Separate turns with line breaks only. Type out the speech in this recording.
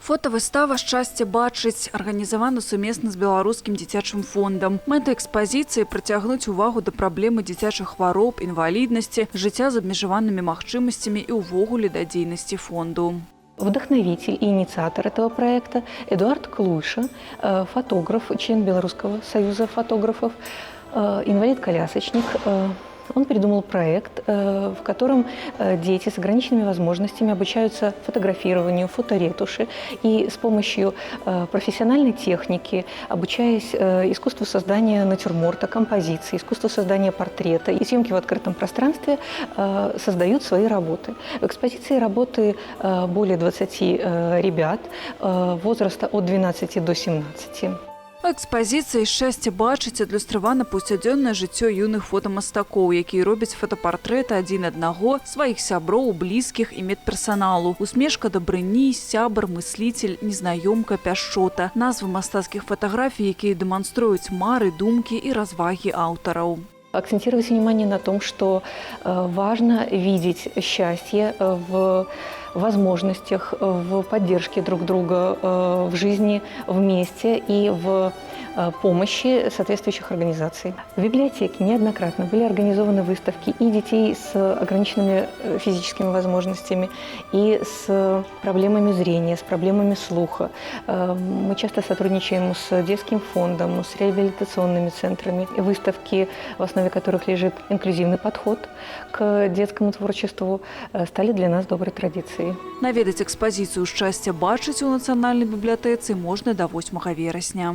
Фотавыстава «Шчасце бачыць» арганізавана сумесна з беларускім дзіцячым фондам. Мэта экспазіцыі прыцягнуць увагу да праблемы дзіцячых хвароб, інваліднасці, жыцця з абмежаванымі магчымасцямі і ўвогуле да дзейнасці фонду.
Вдохновитель и инициатор этого проекта Эдуард Клуйша, фотограф, член Белорусского союза фотографов, инвалид-колясочник. Он придумал проект, в котором дети с ограниченными возможностями обучаются фотографированию, фоторетуши и с помощью профессиональной техники, обучаясь искусству создания натюрморта, композиции, искусству создания портрета и съемки в открытом пространстве, создают свои работы. В экспозиции работы более 20 ребят возраста от 12 до 17.
У экспазіцыі «Шчасце бачыць» адлюстравана паўсядзённае жыццё юных фотамастакоў, якія робяць фотапартрэты адзін аднаго, сваіх сяброў, блізкіх і медперсаналу. Усмешка дабрыні, сябар, мысліцель, незнаёмка, пяшчота. Назвы мастацкіх фатаграфій, якія дэманструюць мары, думкі і развагі аўтараў.
Акцентировать внимание на том, что важно видеть счастье в возможностях, в поддержке друг друга, в жизни вместе и в помощи соответствующих организаций. В библиотеке неоднократно были организованы выставки и детей с ограниченными физическими возможностями, и с проблемами зрения, с проблемами слуха. Мы часто сотрудничаем с детским фондом, с реабилитационными центрами. Выставки, в основе которых лежит инклюзивный подход к детскому творчеству, стали для нас доброй традицией.
Наведаць экспазіцыю «Шчасце бачыць» у Нацыянальнай бібліятэцы можна да 8 верасня.